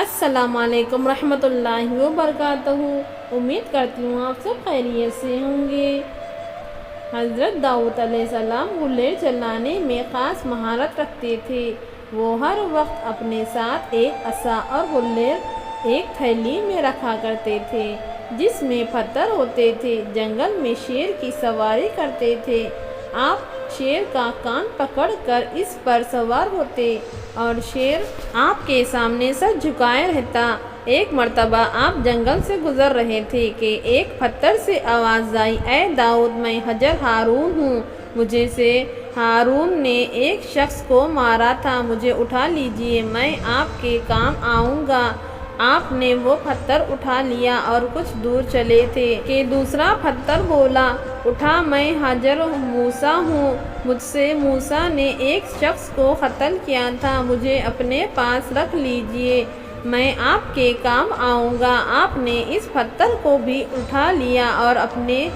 السلام علیکم رحمۃ اللہ وبرکاتہ۔ امید کرتی ہوں آپ سب خیریت سے ہوں گے۔ حضرت داؤد علیہ السلام غلیر چلانے میں خاص مہارت رکھتے تھے۔ وہ ہر وقت اپنے ساتھ ایک عصا اور غلیر ایک تھیلی میں رکھا کرتے تھے جس میں پتھر ہوتے تھے۔ جنگل میں شیر کی سواری کرتے تھے۔ آپ شیر کا کان پکڑ کر اس پر سوار ہوتے اور شیر آپ کے سامنے سر جھکائے رہتا۔ ایک مرتبہ آپ جنگل سے گزر رہے تھے کہ ایک پتھر سے آواز آئی، اے داؤد، میں حجر ہارون ہوں۔ مجھے سے ہارون نے ایک شخص کو مارا تھا، مجھے اٹھا لیجئے، میں آپ کے کام آؤں گا۔ آپ نے وہ پتھر اٹھا لیا اور کچھ دور چلے تھے کہ دوسرا پتھر بولا، اٹھا، میں حجر موسیٰ ہوں، مجھ سے موسیٰ نے ایک شخص کو قتل کیا تھا، مجھے اپنے پاس رکھ لیجئے، میں آپ کے کام آؤں گا۔ آپ نے اس پتھر کو بھی اٹھا لیا اور اپنے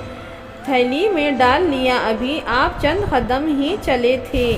تھیلی میں ڈال لیا۔ ابھی آپ چند قدم ہی چلے تھے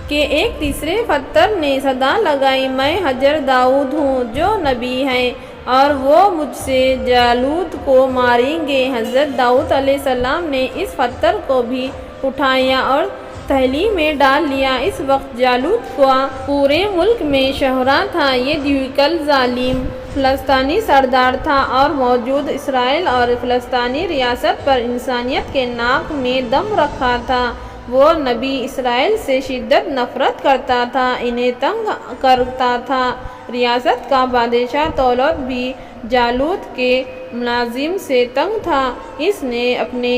کہ ایک تیسرے پتھر نے صدا لگائی، میں حجر داؤد ہوں جو نبی ہے اور وہ مجھ سے جالوت کو ماریں گے۔ حضرت داؤد علیہ السلام نے اس پتھر کو بھی اٹھایا اور تھیلی میں ڈال لیا۔ اس وقت جالوت کا پورے ملک میں شہرہ تھا۔ یہ دیوکل ظالم فلسطینی سردار تھا اور موجود اسرائیل اور فلسطینی ریاست پر انسانیت کے ناک میں دم رکھا تھا۔ وہ نبی اسرائیل سے شدت نفرت کرتا تھا، انہیں تنگ کرتا تھا۔ ریاست کا بادشاہ طالوت بھی جالوت کے ملازم سے تنگ تھا۔ اس نے اپنے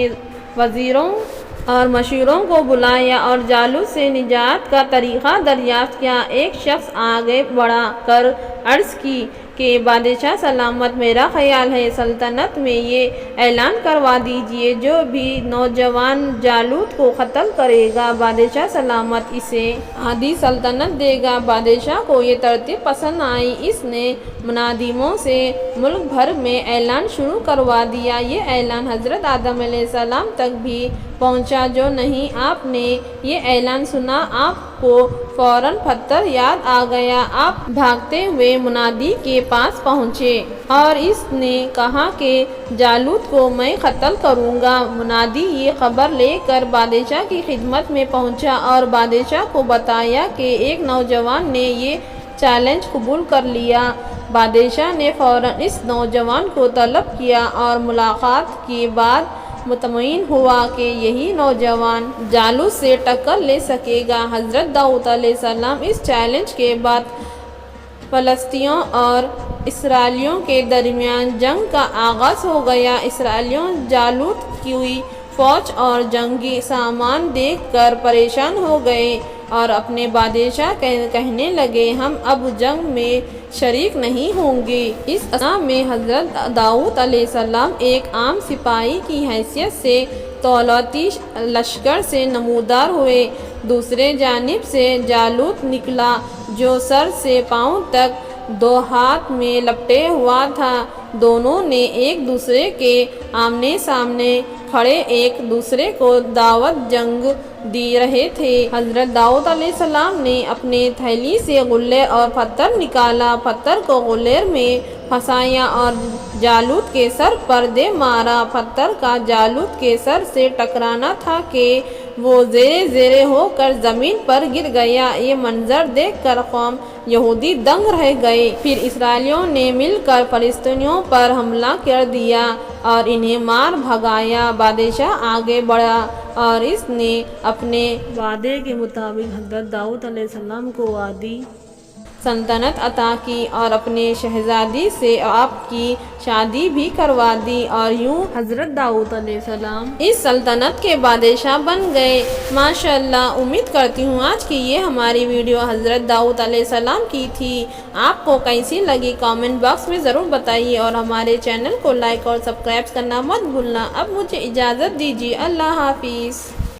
وزیروں اور مشیروں کو بلایا اور جالوت سے نجات کا طریقہ دریافت کیا۔ ایک شخص آگے بڑھ کر عرض کی کہ بادشاہ سلامت، میرا خیال ہے سلطنت میں یہ اعلان کروا دیجئے، جو بھی نوجوان جالوت کو قتل کرے گا بادشاہ سلامت اسے آدھی سلطنت دے گا۔ بادشاہ کو یہ ترتیب پسند آئی۔ اس نے منادیموں سے ملک بھر میں اعلان شروع کروا دیا۔ یہ اعلان حضرت آدم علیہ السلام تک بھی پہنچا۔ جو نہیں آپ نے یہ اعلان سنا، آپ کو فوراً پتھر یاد آ گیا۔ آپ بھاگتے ہوئے منادی کے پاس پہنچے اور اس نے کہا کہ جالوت کو میں قتل کروں گا۔ منادی یہ خبر لے کر بادشاہ کی خدمت میں پہنچا اور بادشاہ کو بتایا کہ ایک نوجوان نے یہ چیلنج قبول کر لیا۔ بادشاہ نے فوراً اس نوجوان کو طلب کیا اور ملاقات کے بعد مطمئن ہوا کہ یہی نوجوان جالوت سے ٹکر لے سکے گا۔ حضرت داؤد علیہ السلام اس چیلنج کے بعد فلسطینیوں اور اسرائیلیوں کے درمیان جنگ کا آغاز ہو گیا۔ اسرائیلی جالوت کی فوج اور جنگی سامان دیکھ کر پریشان ہو گئے اور اپنے بادشاہ کہنے لگے، ہم اب جنگ میں شریک نہیں ہوں گے۔ اس اثناء میں حضرت داؤد علیہ السلام ایک عام سپاہی کی حیثیت سے طالوتی لشکر سے نمودار ہوئے۔ دوسری جانب سے جالوت نکلا جو سر سے پاؤں تک دو ہاتھ میں لپٹے ہوا تھا۔ دونوں نے ایک دوسرے کے آمنے سامنے کھڑے ایک دوسرے کو دعوت جنگ دے رہے تھے۔ حضرت داؤد علیہ السلام نے اپنے تھیلی سے غلیر اور پتھر نکالا، پتھر کو غلیر میں پھنسایا اور جالوت کے سر پر دے مارا۔ پتھر کا جالوت کے سر سے ٹکرانا تھا کہ وہ زیر زیر ہو کر زمین پر گر گیا۔ یہ منظر دیکھ کر قوم یہودی دنگ رہ گئے۔ پھر اسرائیلیوں نے مل کر فلسطینیوں پر حملہ کر دیا اور انہیں مار بھگایا۔ بادشاہ آگے بڑھا اور اس نے اپنے وعدے کے مطابق حضرت داؤد علیہ السلام کو آدھی سلطنت عطا کی اور اپنے شہزادی سے آپ کی شادی بھی کروا دی اور یوں حضرت داؤد علیہ السلام اس سلطنت کے بادشاہ بن گئے۔ ماشاءاللہ، امید کرتی ہوں آج کی یہ ہماری ویڈیو حضرت داؤد علیہ السلام کی تھی۔ آپ کو کیسی لگی کامنٹ باکس میں ضرور بتائیے اور ہمارے چینل کو لائک اور سبسکرائب کرنا مت بھولنا۔ اب مجھے اجازت دیجیے، اللہ حافظ۔